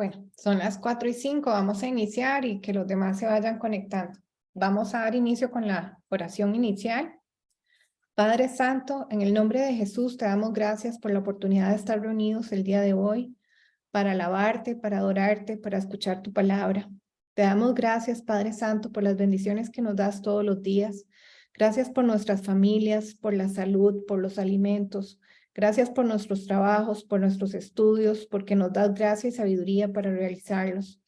Bueno, son las 4:05, vamos a iniciar y que los demás se vayan conectando. Vamos a dar inicio con la oración inicial. Padre Santo, en el nombre de Jesús te damos gracias por la oportunidad de estar reunidos el día de hoy para alabarte, para adorarte, para escuchar tu palabra. Te damos gracias, Padre Santo, por las bendiciones que nos das todos los días. Gracias por nuestras familias, por la salud, por los alimentos. Gracias por nuestros trabajos, por nuestros estudios, porque nos das gracia y sabiduría para realizarlos.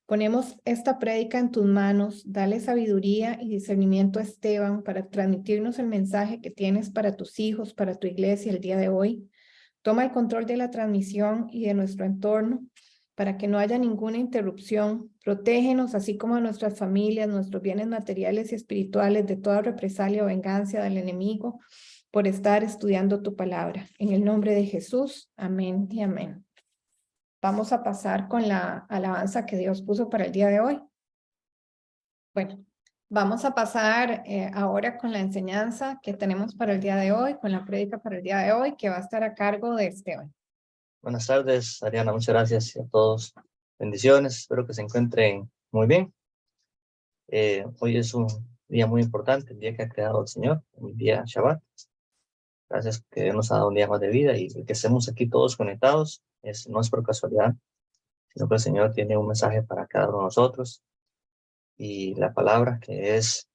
Ponemos esta prédica en tus manos, dale sabiduría y discernimiento a Esteban para transmitirnos el mensaje que tienes para tus hijos, para tu iglesia el día de hoy. Toma el control de la transmisión y de nuestro entorno para que no haya ninguna interrupción. Protégenos, así como a nuestras familias, nuestros bienes materiales y espirituales de toda represalia o venganza del enemigo por estar estudiando tu palabra. En el nombre de Jesús, amén y amén. Vamos a pasar con la alabanza que Dios puso para el día de hoy. Bueno, vamos a pasar ahora con la enseñanza que tenemos para el día de hoy, con la prédica para el día de hoy, que va a estar a cargo de Esteban. Buenas tardes, Ariana, muchas gracias a todos. Bendiciones, espero que se encuentren muy bien. Hoy es un día muy importante, el día que ha creado el Señor, el día Shabbat. Gracias que Dios nos ha dado un día más de vida y el que estemos aquí todos conectados no es por casualidad, sino que el Señor tiene un mensaje para cada uno de nosotros y la palabra que es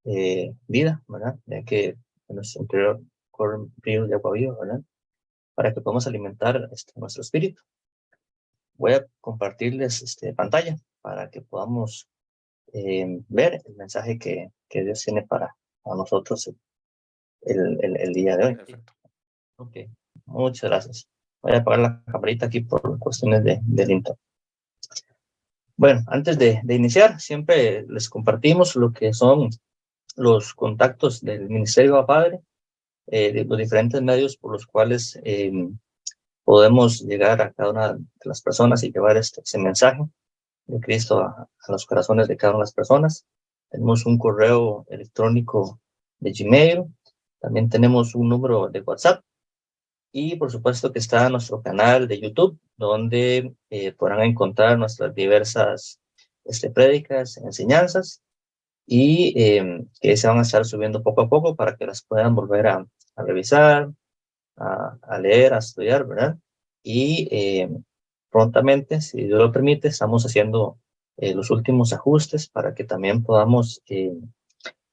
vida, ¿verdad? Ya que en nuestro interior corren ríos de agua viva, ¿verdad? Para que podamos alimentar nuestro espíritu. Voy a compartirles pantalla para que podamos ver el mensaje que Dios tiene para nosotros el día de hoy. Perfecto. Ok, muchas gracias. Voy a apagar la camarita aquí por cuestiones del internet. Bueno, antes de iniciar, siempre les compartimos lo que son los contactos del Ministerio a Padre, de los diferentes medios por los cuales podemos llegar a cada una de las personas y llevar ese mensaje de Cristo a los corazones de cada una de las personas. Tenemos un correo electrónico de Gmail, también tenemos un número de WhatsApp y por supuesto que está nuestro canal de YouTube, donde podrán encontrar nuestras diversas prédicas, enseñanzas y que se van a estar subiendo poco a poco para que las puedan volver a revisar, a leer, a estudiar, ¿verdad? Y prontamente, si Dios lo permite, estamos haciendo los últimos ajustes para que también podamos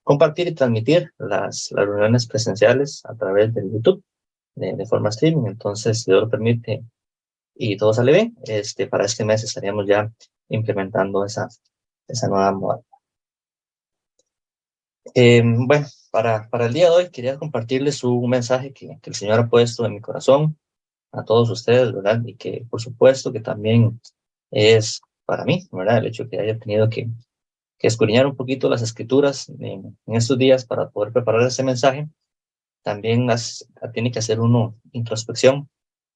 compartir y transmitir las reuniones presenciales a través del YouTube de forma streaming. Entonces, si Dios lo permite y todo sale bien, para este mes estaríamos ya implementando esa nueva modalidad. Bueno, para el día de hoy quería compartirles un mensaje que el Señor ha puesto en mi corazón a todos ustedes, ¿verdad? Y que por supuesto que también es para mí, ¿verdad? El hecho de que haya tenido que escudriñar un poquito las escrituras en estos días para poder preparar ese mensaje, también tiene que hacer uno introspección,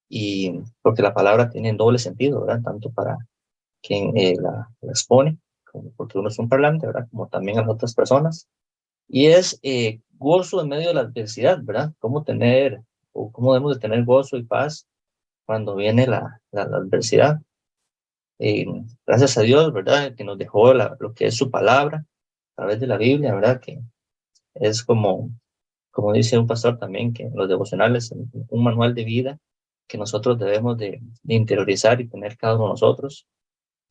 y porque la palabra tiene doble sentido, ¿verdad? Tanto para quien la expone, como porque uno es un parlante, ¿verdad? Como también a las otras personas. Y es gozo en medio de la adversidad, ¿verdad? Cómo debemos de tener gozo y paz cuando viene la adversidad. Gracias a Dios, ¿verdad? Que nos dejó lo que es su palabra a través de la Biblia, ¿verdad? Que es como dice un pastor también, que en los devocionales, un manual de vida que nosotros debemos de interiorizar y tener cada uno de nosotros,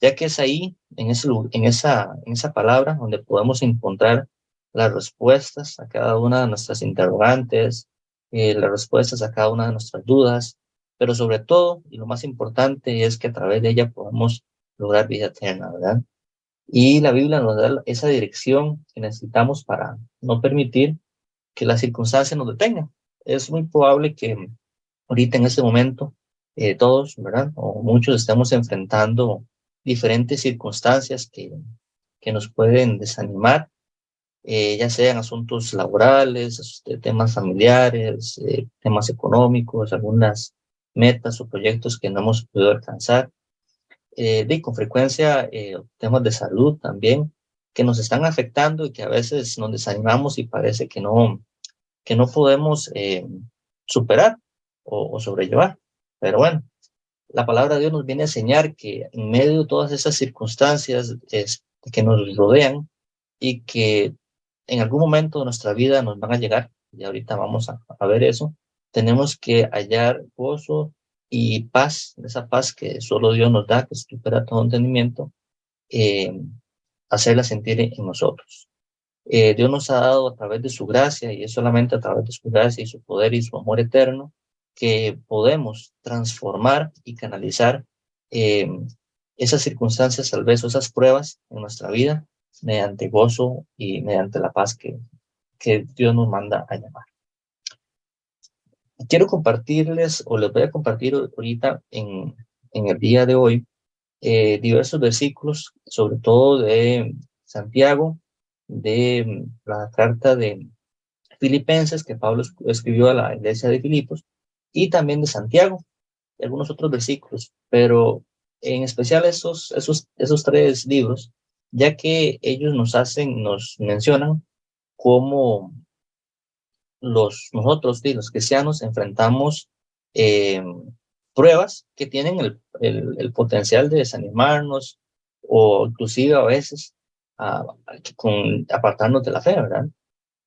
ya que es ahí, en esa palabra, donde podemos encontrar las respuestas a cada una de nuestras interrogantes, las respuestas a cada una de nuestras dudas, pero sobre todo, y lo más importante, es que a través de ella podemos lograr vida eterna, ¿verdad? Y la Biblia nos da esa dirección que necesitamos para no permitir que las circunstancias nos detengan. Es muy probable que ahorita en este momento todos, ¿verdad? O muchos estamos enfrentando diferentes circunstancias que nos pueden desanimar, ya sean asuntos laborales, temas familiares, temas económicos, algunas metas o proyectos que no hemos podido alcanzar, con frecuencia temas de salud también que nos están afectando y que a veces nos desanimamos y parece que no podemos superar o sobrellevar. Pero bueno, la palabra de Dios nos viene a enseñar que en medio de todas esas circunstancias que nos rodean y que en algún momento de nuestra vida nos van a llegar, y ahorita vamos a ver eso, tenemos que hallar gozo y paz, esa paz que solo Dios nos da, que supera todo entendimiento, eh, hacerla sentir en nosotros. Dios nos ha dado a través de su gracia, y es solamente a través de su gracia y su poder y su amor eterno, que podemos transformar y canalizar eh, esas circunstancias, tal vez, o esas pruebas en nuestra vida, mediante gozo y mediante la paz que Dios nos manda a llamar. Quiero compartirles, o les voy a compartir ahorita en el día de hoy, diversos versículos, sobre todo de Santiago, de la carta de Filipenses que Pablo escribió a la iglesia de Filipos, y también de Santiago, y algunos otros versículos, pero en especial esos tres libros, ya que ellos nos mencionan cómo nosotros, los cristianos, enfrentamos eh, pruebas que tienen el potencial de desanimarnos o inclusive a veces apartarnos de la fe, ¿verdad?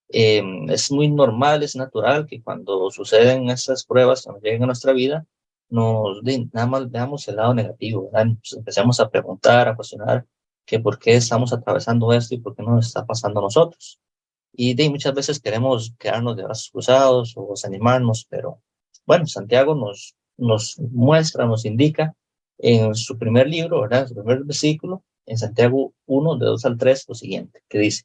Es muy normal, es natural que cuando suceden esas pruebas, cuando lleguen a nuestra vida, nada más veamos el lado negativo, ¿verdad? Nos empecemos a preguntar, a cuestionar que por qué estamos atravesando esto y por qué no nos está pasando a nosotros. Y muchas veces queremos quedarnos de brazos cruzados o desanimarnos, pero bueno, Santiago nos muestra, nos indica en su primer libro, ¿verdad? En su primer versículo, en Santiago 1, de 2 al 3, lo siguiente, que dice: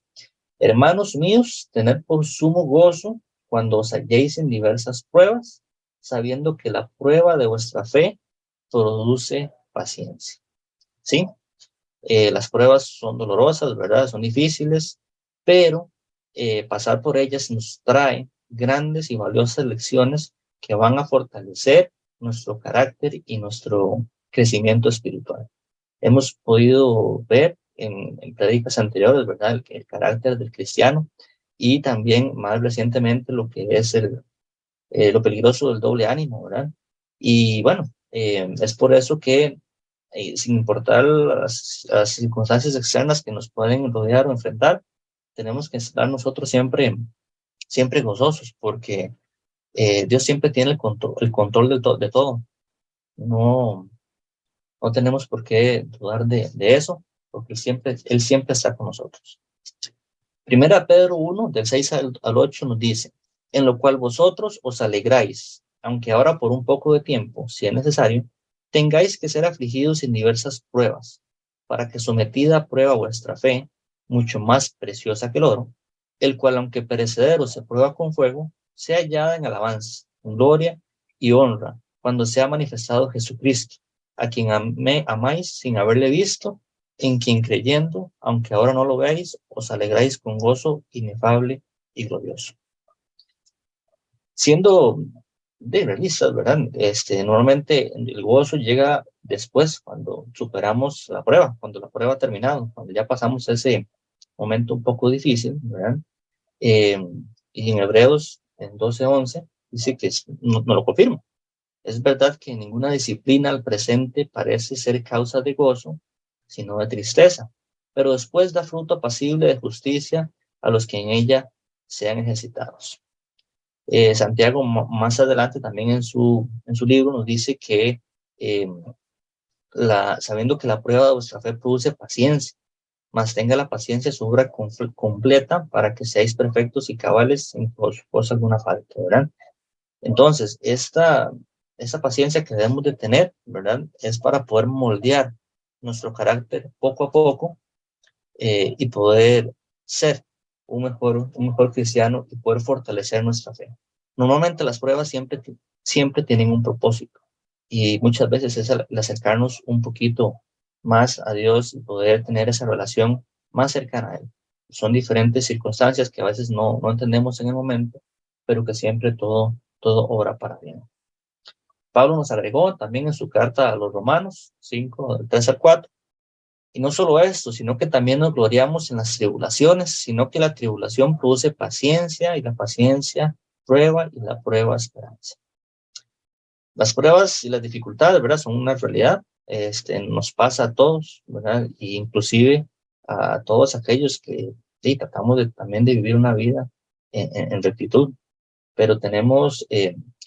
Hermanos míos, tened por sumo gozo cuando os halléis en diversas pruebas, sabiendo que la prueba de vuestra fe produce paciencia. ¿Sí? Las pruebas son dolorosas, ¿verdad? Son difíciles, pero pasar por ellas nos trae grandes y valiosas lecciones que van a fortalecer nuestro carácter y nuestro crecimiento espiritual. Hemos podido ver en predicas anteriores, ¿verdad? El carácter del cristiano, y también más recientemente lo que es lo peligroso del doble ánimo, ¿verdad? Y bueno, es por eso que sin importar las circunstancias externas que nos pueden rodear o enfrentar, tenemos que estar nosotros siempre gozosos, porque Dios siempre tiene el control de todo. No, no tenemos por qué dudar de eso, porque Él siempre está con nosotros. Primera Pedro 1, del 6 al 8 nos dice: en lo cual vosotros os alegráis, aunque ahora por un poco de tiempo, si es necesario, tengáis que ser afligidos en diversas pruebas, para que sometida a prueba vuestra fe, mucho más preciosa que el oro, el cual aunque perecedero se prueba con fuego, sea hallada en alabanza, en gloria y honra, cuando sea manifestado Jesucristo, a quien amáis sin haberle visto, en quien creyendo, aunque ahora no lo veáis, os alegráis con gozo inefable y glorioso. Siendo realistas, ¿verdad? Normalmente el gozo llega después, cuando superamos la prueba, cuando la prueba ha terminado, cuando ya pasamos ese momento un poco difícil, ¿verdad? Y en Hebreos, en 12:11, dice que no lo confirma. Es verdad que ninguna disciplina al presente parece ser causa de gozo, sino de tristeza, pero después da fruto apacible de justicia a los que en ella sean ejercitados. Santiago más adelante también en su libro nos dice que sabiendo que la prueba de vuestra fe produce paciencia, mas tenga la paciencia su obra completa para que seáis perfectos y cabales sin cosa alguna falta, ¿verdad? Entonces, esta paciencia que debemos de tener, ¿verdad? Es para poder moldear nuestro carácter poco a poco, y poder ser un mejor cristiano y poder fortalecer nuestra fe. Normalmente las pruebas siempre tienen un propósito, y muchas veces es el acercarnos un poquito más a Dios y poder tener esa relación más cercana a Él. Son diferentes circunstancias que a veces no entendemos en el momento, pero que siempre todo obra para bien. Pablo nos agregó también en su carta a los Romanos 5, del 3 al 4, y no solo esto, sino que también nos gloriamos en las tribulaciones, sino que la tribulación produce paciencia, y la paciencia prueba, y la prueba esperanza. Las pruebas y las dificultades, ¿verdad? Son una realidad. Nos pasa a todos, ¿verdad? E inclusive a todos aquellos que sí, tratamos también de vivir una vida en rectitud, pero tenemos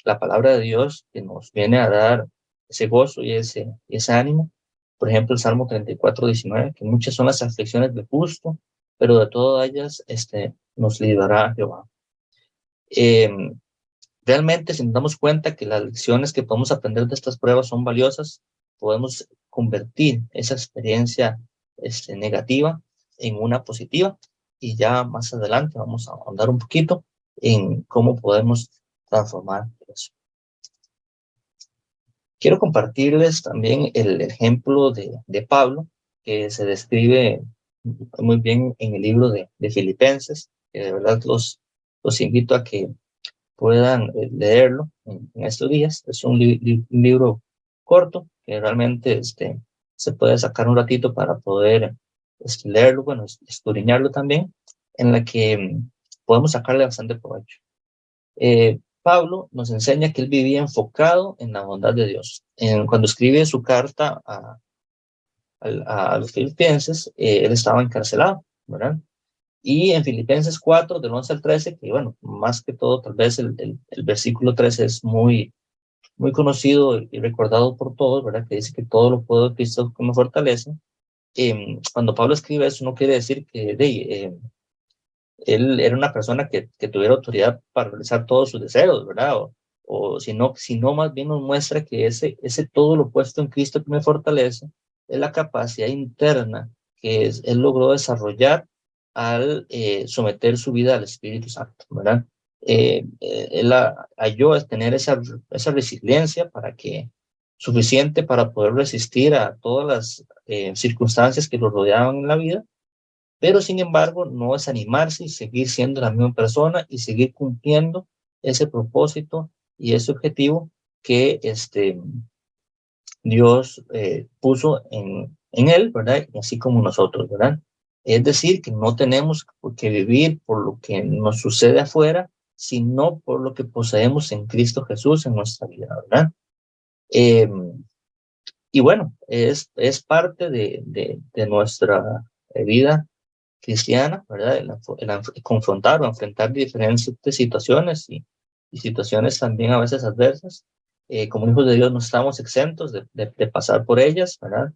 la palabra de Dios que nos viene a dar ese gozo y ese ánimo. Por ejemplo, el Salmo 34:19, que muchas son las aflicciones del justo, pero de todas ellas nos librará Jehová. Realmente, si nos damos cuenta que las lecciones que podemos aprender de estas pruebas son valiosas, podemos convertir esa experiencia negativa en una positiva, y ya más adelante vamos a ahondar un poquito en cómo podemos transformar eso. Quiero compartirles también el ejemplo de Pablo, que se describe muy bien en el libro de Filipenses, que de verdad los invito a que puedan leerlo en estos días. Es un libro corto que realmente se puede sacar un ratito para poder leerlo, bueno, escudriñarlo también, en la que podemos sacarle bastante provecho. Pablo nos enseña que él vivía enfocado en la bondad de Dios. Cuando escribe su carta a los filipenses, él estaba encarcelado, ¿verdad? Y en Filipenses 4, del 11 al 13, que bueno, más que todo, tal vez el versículo 13 es muy, muy conocido y recordado por todos, ¿verdad? Que dice que todo lo puedo en Cristo que me fortalece. Cuando Pablo escribe eso, no quiere decir que él era una persona que tuviera autoridad para realizar todos sus deseos, ¿verdad? O sino más bien nos muestra que ese todo lo puesto en Cristo que me fortalece es la capacidad interna que él logró desarrollar al someter su vida al Espíritu Santo, ¿verdad? Él halló tener esa resiliencia suficiente para poder resistir a todas las circunstancias que lo rodeaban en la vida, pero sin embargo no desanimarse y seguir siendo la misma persona y seguir cumpliendo ese propósito y ese objetivo que Dios puso en él, ¿verdad? Y así como nosotros, ¿verdad? Es decir, que no tenemos que vivir por lo que nos sucede afuera, sino por lo que poseemos en Cristo Jesús en nuestra vida, ¿verdad? Y bueno, es parte de nuestra vida cristiana, ¿verdad? Confrontar o enfrentar diferentes situaciones y situaciones también a veces adversas. Como hijos de Dios no estamos exentos de pasar por ellas, ¿verdad?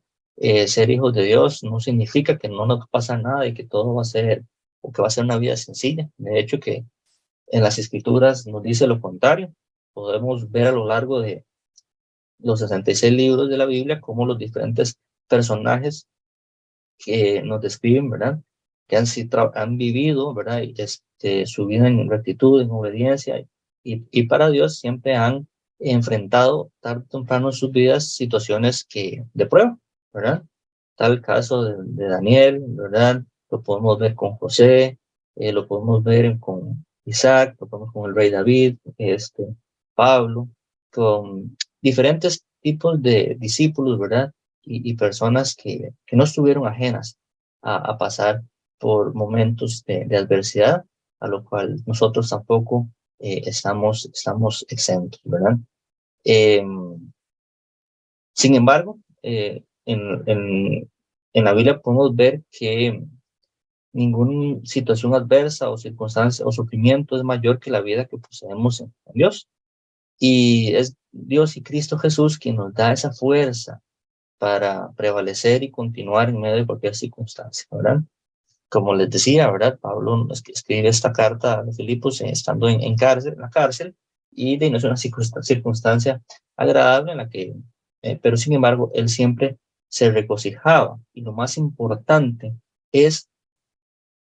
Ser hijos de Dios no significa que no nos pasa nada y que todo va a ser, o que va a ser una vida sencilla. De hecho, que en las Escrituras nos dice lo contrario. Podemos ver a lo largo de los 66 libros de la Biblia cómo los diferentes personajes que nos describen, ¿verdad? Que han vivido, ¿verdad? Su vida en rectitud, en obediencia, y para Dios siempre han enfrentado tarde o temprano en sus vidas situaciones de prueba, ¿verdad? Tal caso de Daniel, ¿verdad? Lo podemos ver con José, lo podemos ver con Isaac, lo podemos con el rey David, Pablo, con diferentes tipos de discípulos, ¿verdad? Y personas que no estuvieron ajenas a pasar por momentos de adversidad, a lo cual nosotros tampoco estamos exentos, ¿verdad? Sin embargo, en la Biblia podemos ver que ninguna situación adversa o circunstancia o sufrimiento es mayor que la vida que poseemos en Dios. Y es Dios y Cristo Jesús quien nos da esa fuerza para prevalecer y continuar en medio de cualquier circunstancia, ¿verdad? Como les decía, ¿verdad? Pablo escribe esta carta a los Filipos estando en la cárcel, y no es una circunstancia agradable en la que, pero sin embargo, él siempre se regocijaba, y lo más importante es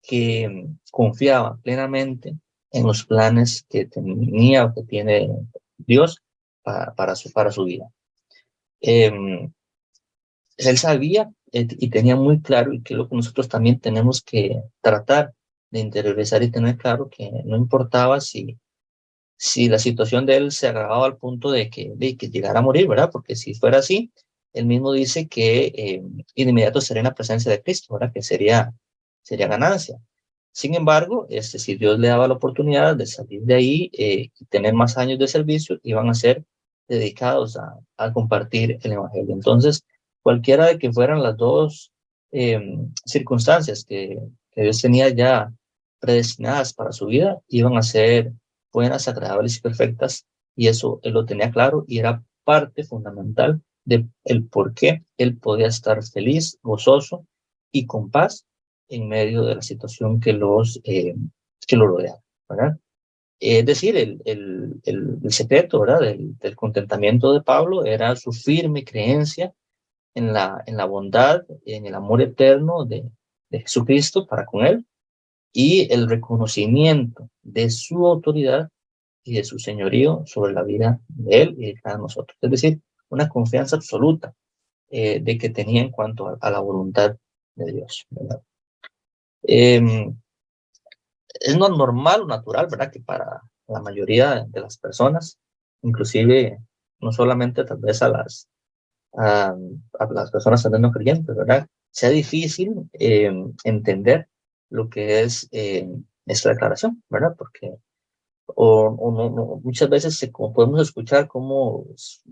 que confiaba plenamente en los planes que tenía o que tiene Dios para su vida. Él sabía y tenía muy claro, y que es lo que nosotros también tenemos que tratar de interiorizar y tener claro, que no importaba si la situación de él se agravaba al punto de que llegara a morir, ¿verdad? Porque si fuera así, él mismo dice que de inmediato estaría en la presencia de Cristo, ¿verdad? Que sería ganancia. Sin embargo, si Dios le daba la oportunidad de salir de ahí y tener más años de servicio, iban a ser dedicados a compartir el evangelio. Entonces, cualquiera de que fueran las dos circunstancias que Dios tenía ya predestinadas para su vida, iban a ser buenas, agradables y perfectas, y eso él lo tenía claro y era parte fundamental de el por qué él podía estar feliz, gozoso y con paz en medio de la situación que lo rodea, ¿verdad? Es decir, el secreto, ¿verdad? Del contentamiento de Pablo era su firme creencia en la bondad, en el amor eterno de Jesucristo para con él y el reconocimiento de su autoridad y de su señorío sobre la vida de él y de cada nosotros. Es decir, una confianza absoluta de que tenía en cuanto a la voluntad de Dios, ¿verdad? Es no normal o natural, ¿verdad? Que para la mayoría de las personas, inclusive no solamente tal vez a, a las personas también no creyentes, ¿verdad? Sea difícil entender lo que es esta declaración, ¿verdad? Porque muchas veces podemos escuchar cómo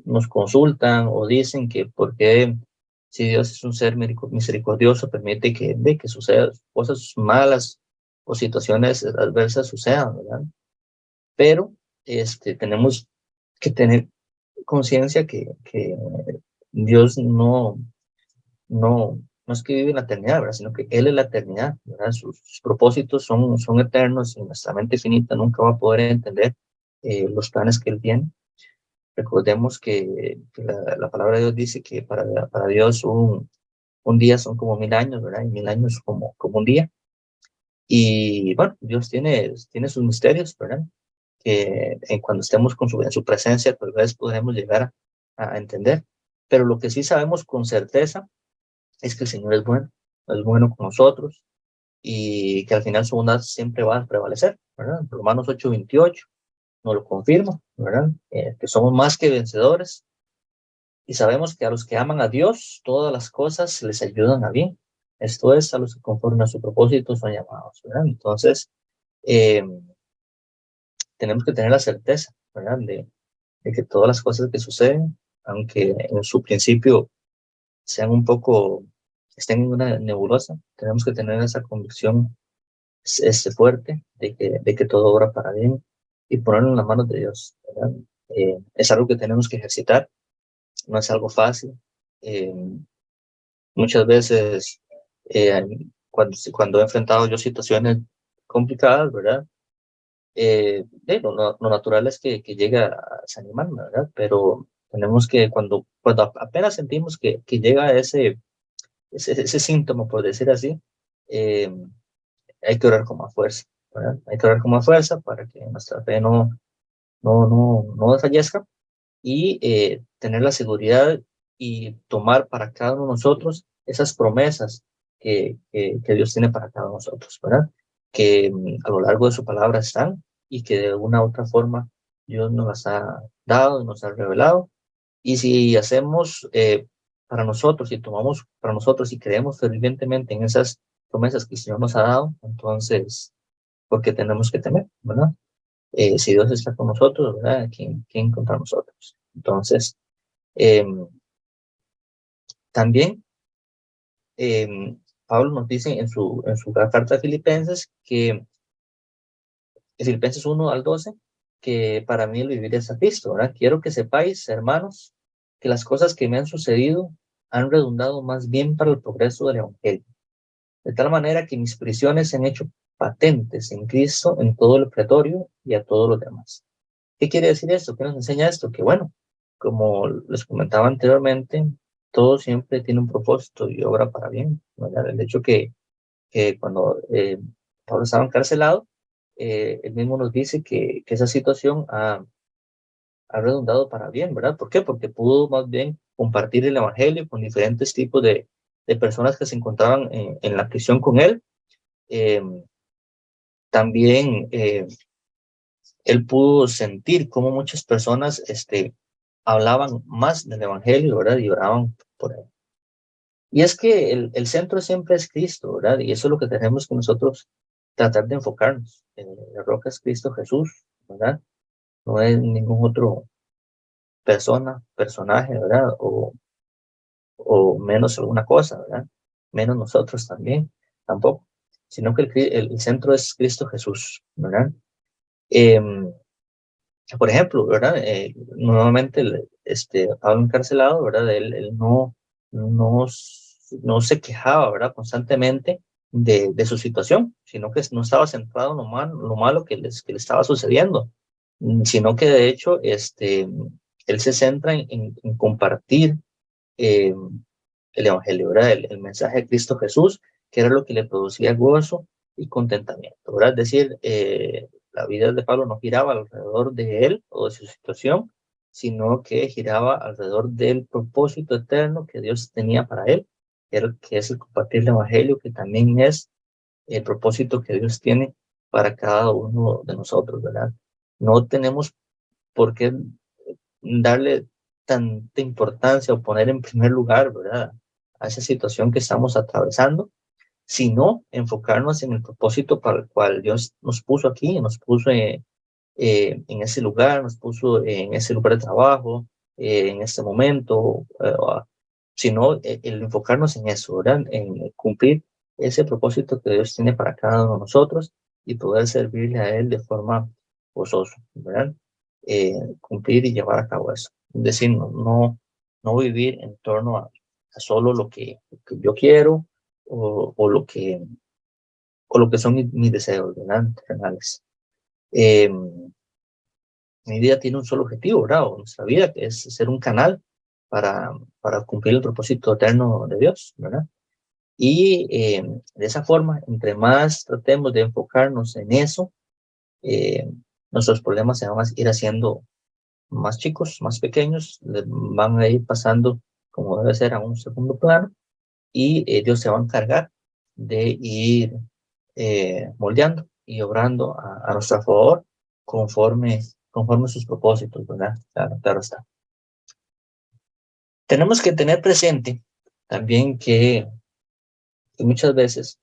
nos consultan o dicen que por qué si Dios es un ser misericordioso permite que sucedan cosas malas o situaciones adversas sucedan, ¿verdad? Pero tenemos que tener conciencia que Dios no es que vive en la eternidad, ¿verdad? Sino que Él es la eternidad, ¿verdad? Sus propósitos son eternos y nuestra mente finita nunca va a poder entender los planes que Él tiene. Recordemos que la palabra de Dios dice que para Dios un día son como 1000 años, ¿verdad? Y 1000 años como un día. Y bueno, Dios tiene sus misterios, ¿verdad? Que cuando estemos en su presencia, tal vez podremos llegar a entender. Pero lo que sí sabemos con certeza es que el Señor es bueno con nosotros y que al final su bondad siempre va a prevalecer, ¿verdad? Romanos 8:28 nos lo confirma, ¿verdad? Que somos más que vencedores y sabemos que a los que aman a Dios, todas las cosas les ayudan a bien. Esto es, a los que conforme a su propósito son llamados, ¿verdad? Entonces, eh, tenemos que tener la certeza, ¿verdad? De que todas las cosas que suceden, aunque en su principio sean estén en una nebulosa, tenemos que tener esa convicción fuerte de que todo obra para bien y ponerlo en las manos de Dios, ¿verdad? Es algo que tenemos que ejercitar, no es algo fácil. Eh, Muchas veces, cuando he enfrentado yo situaciones complicadas, ¿verdad? Lo natural es que llegue a desanimarme, ¿verdad? Pero tenemos que, cuando apenas sentimos que llega ese síntoma, por decir así, eh, hay que orar con más fuerza, ¿verdad? Hay que orar con más fuerza para que nuestra fe no desfallezca y tener la seguridad y tomar para cada uno de nosotros esas promesas que Dios tiene para cada uno de nosotros, ¿verdad? Que a lo largo de su palabra están y que de una u otra forma Dios nos las ha dado, nos ha revelado. Y si hacemos para nosotros y tomamos para nosotros y creemos fervientemente en esas promesas que el Señor nos ha dado, entonces, ¿por qué tenemos que temer, verdad? Si Dios está con nosotros, ¿verdad? ¿Quién contra nosotros? Entonces, eh, también Pablo nos dice en su carta de Filipenses en Filipenses 1 al 12, que para mí el vivir es a Cristo, ¿verdad? Quiero que sepáis, hermanos, que las cosas que me han sucedido han redundado más bien para el progreso del Evangelio, de tal manera que mis prisiones se han hecho patentes en Cristo en todo el pretorio y a todos los demás. ¿Qué quiere decir esto? ¿Qué nos enseña esto? Que bueno, como les comentaba anteriormente, todo siempre tiene un propósito y obra para bien, ¿verdad? El hecho que cuando Pablo estaba encarcelado, él mismo nos dice que esa situación ha redundado para bien, ¿verdad? ¿Por qué? Porque pudo más bien compartir el evangelio con diferentes tipos de personas que se encontraban en la prisión con él. Eh, También él pudo sentir cómo muchas personas hablaban más del evangelio, ¿verdad? Y oraban por él. Y es que el centro siempre es Cristo, ¿verdad? Y eso es lo que tenemos que nosotros tratar de enfocarnos. La roca es Cristo Jesús, ¿verdad? No es ningún otro persona, personaje, ¿verdad? O menos alguna cosa, ¿verdad? Menos nosotros también, tampoco, sino que el centro es Cristo Jesús, ¿verdad? Em, por ejemplo, ¿verdad? Normalmente Pablo encarcelado, ¿verdad? Él no, no se quejaba, ¿verdad? Constantemente de su situación, sino que no estaba centrado en lo malo que le estaba sucediendo, sino que de hecho, él se centra en compartir eh, el Evangelio, ¿verdad? El mensaje de Cristo Jesús, que era lo que le producía gozo y contentamiento, ¿verdad? Es decir, la vida de Pablo no giraba alrededor de él o de su situación, sino que giraba alrededor del propósito eterno que Dios tenía para él, que es el compartir el Evangelio, que también es el propósito que Dios tiene para cada uno de nosotros, ¿verdad? No tenemos por qué darle tanta importancia o poner en primer lugar, ¿verdad? A esa situación que estamos atravesando, sino enfocarnos en el propósito para el cual Dios nos puso aquí, nos puso en ese lugar, nos puso en ese lugar de trabajo, en este momento, sino el enfocarnos en eso, ¿verdad? En cumplir ese propósito que Dios tiene para cada uno de nosotros y poder servirle a Él de forma gozosa, ¿verdad? Cumplir y llevar a cabo eso. Es decir, no vivir en torno a solo lo que yo quiero o lo que son mis deseos, ¿verdad? Terrenales. Mi vida tiene un solo objetivo, ¿verdad? O nuestra vida, que es ser un canal para, para cumplir el propósito eterno de Dios, ¿verdad? Y de esa forma, entre más tratemos de enfocarnos en eso, eh, nuestros problemas se van a ir haciendo más chicos, más pequeños, van a ir pasando, como debe ser, a un segundo plano, y Dios se va a encargar de ir moldeando y obrando a nuestro favor conforme sus propósitos, ¿verdad? Claro, claro está. Tenemos que tener presente también que muchas veces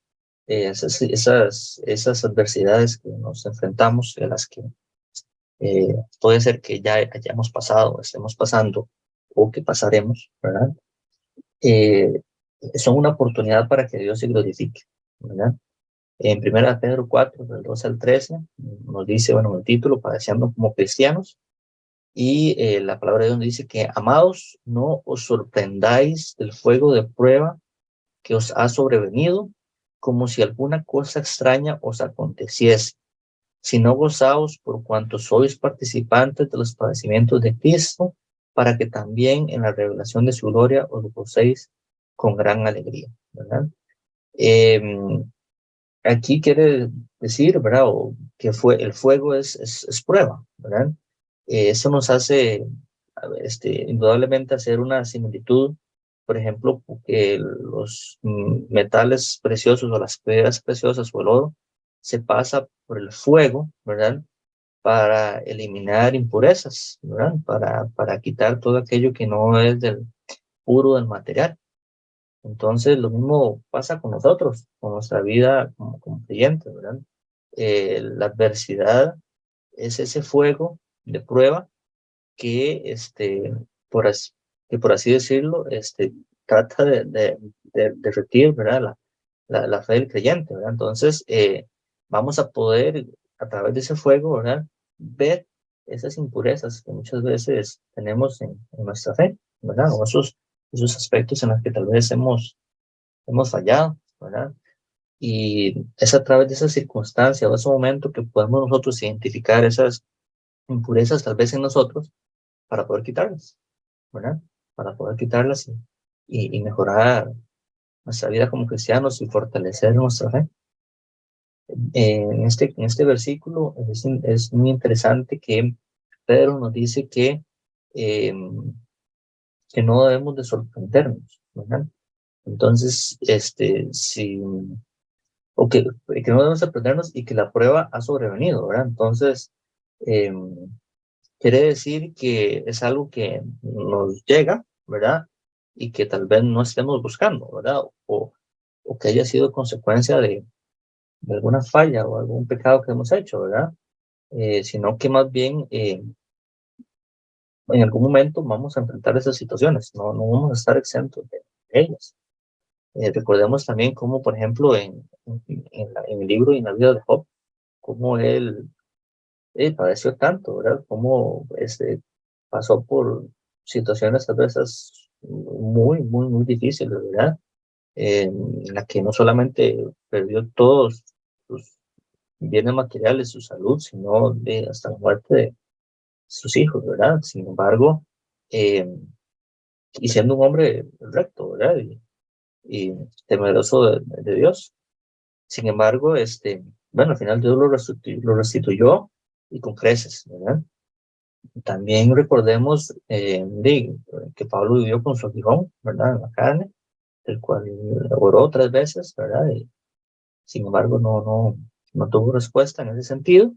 esas adversidades que nos enfrentamos, de las que puede ser que ya hayamos pasado, estemos pasando o que pasaremos, ¿verdad? Eh, Son una oportunidad para que Dios se glorifique, ¿verdad? En 1 Pedro 4, del 12 al 13, nos dice, bueno, el título, padeciendo como cristianos, y la palabra de Dios dice que, amados, no os sorprendáis del fuego de prueba que os ha sobrevenido, como si alguna cosa extraña os aconteciese, sino gozaos por cuanto sois participantes de los padecimientos de Cristo, para que también en la revelación de su gloria os gocéis con gran alegría, ¿verdad? Eh, Aquí quiere decir, ¿verdad? O que el fuego es prueba, ¿verdad? Eso nos hace, indudablemente, hacer una similitud, por ejemplo, que los metales preciosos o las piedras preciosas o el oro se pasa por el fuego, ¿verdad? Para eliminar impurezas, ¿verdad? Para quitar todo aquello que no es del puro del material. Entonces, lo mismo pasa con nosotros, con nuestra vida como creyentes, ¿verdad? La adversidad es ese fuego de prueba que, por así, que por así decirlo, trata de derretir, ¿verdad? La fe del creyente, ¿verdad? Entonces, vamos a poder, a través de ese fuego, ¿verdad? Ver esas impurezas que muchas veces tenemos en nuestra fe, ¿verdad? O esos aspectos en los que tal vez hemos fallado, ¿verdad? Y es a través de esa circunstancia o ese momento que podemos nosotros identificar esas impurezas tal vez en nosotros para poder quitarlas, ¿verdad? Para poder quitarlas y mejorar nuestra vida como cristianos y fortalecer nuestra fe. En este versículo es muy interesante que Pedro nos dice eh, que no debemos de sorprendernos, ¿verdad? Entonces, que no debemos sorprendernos y que la prueba ha sobrevenido, ¿verdad? Entonces, eh, quiere decir que es algo que nos llega, ¿verdad? Y que tal vez no estemos buscando, ¿verdad? O que haya sido consecuencia de alguna falla o algún pecado que hemos hecho, ¿verdad? Sino que más bien en algún momento vamos a enfrentar esas situaciones, no vamos a estar exentos de ellas. Recordemos también cómo, por ejemplo, en el libro y en la vida de Job, cómo él padeció tanto, ¿verdad? Cómo pasó por situaciones a veces muy difíciles, ¿verdad? En la que no solamente perdió todos sus bienes materiales, su salud, sino hasta la muerte de sus hijos, ¿verdad? Sin embargo, eh, y siendo un hombre recto, ¿verdad? Y temeroso de Dios. Sin embargo, bueno, al final Dios lo restituyó y con creces, ¿verdad? También recordemos que Pablo vivió con su aguijón, ¿verdad? En la carne, el cual oró 3 veces, ¿verdad? Y, sin embargo, no tuvo respuesta en ese sentido,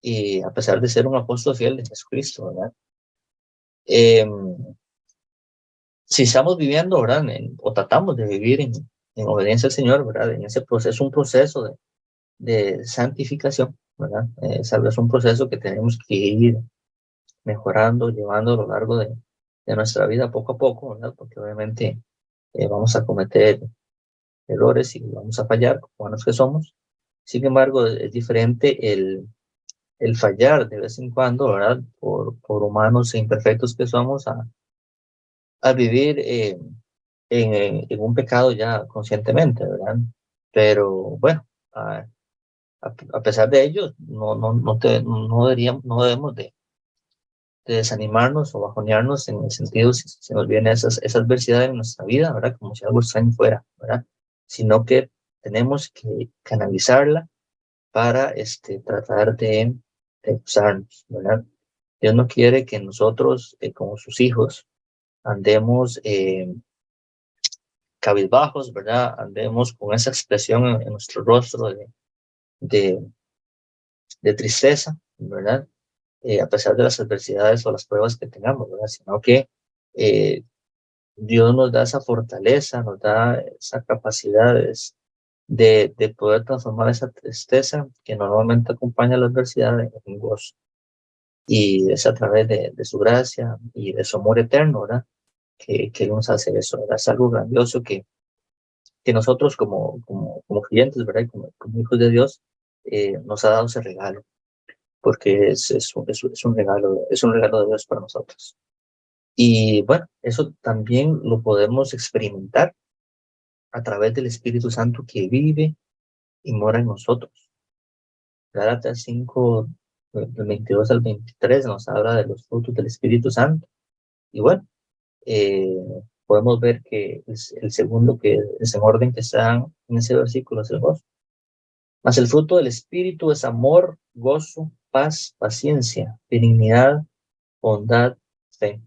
y a pesar de ser un apóstol fiel de Jesucristo, ¿verdad? Eh, si estamos viviendo, ¿verdad? O tratamos de vivir en obediencia al Señor, ¿verdad? En ese proceso, un proceso de santificación, ¿verdad? Es un proceso que tenemos que ir mejorando, llevando a lo largo de nuestra vida poco a poco, ¿verdad? Porque obviamente vamos a cometer errores y vamos a fallar, como humanos que somos. Sin embargo, es diferente el fallar de vez en cuando, ¿verdad? Por humanos e imperfectos que somos, a vivir en un pecado ya conscientemente, ¿verdad? Pero bueno, a pesar de ello, no debemos de desanimarnos o bajonearnos en el sentido si se nos viene esa adversidad en nuestra vida, ¿verdad? Como si algo extraño fuera, ¿verdad? Sino que tenemos que canalizarla para tratar de usarnos, ¿verdad? Dios no quiere que nosotros, como sus hijos, andemos cabizbajos, ¿verdad? Andemos con esa expresión en nuestro rostro de, de tristeza, ¿verdad? A pesar de las adversidades o las pruebas que tengamos, ¿verdad? Sino que eh, Dios nos da esa fortaleza, nos da esa capacidad de poder transformar esa tristeza que normalmente acompaña la adversidad en gozo. Y es a través de su gracia y de su amor eterno, ¿verdad? Que Él nos hace eso, ¿verdad? Es algo grandioso que nosotros como clientes, ¿verdad? Como hijos de Dios, nos ha dado ese regalo, porque es un regalo de Dios para nosotros. Y bueno, eso también lo podemos experimentar a través del Espíritu Santo que vive y mora en nosotros. Gálatas 5, del 22 al 23 nos habla de los frutos del Espíritu Santo. Y bueno, eh, podemos ver que el segundo que es en orden que está en ese versículo es el gozo. Mas el fruto del Espíritu es amor, gozo, paz, paciencia, benignidad, bondad, fe,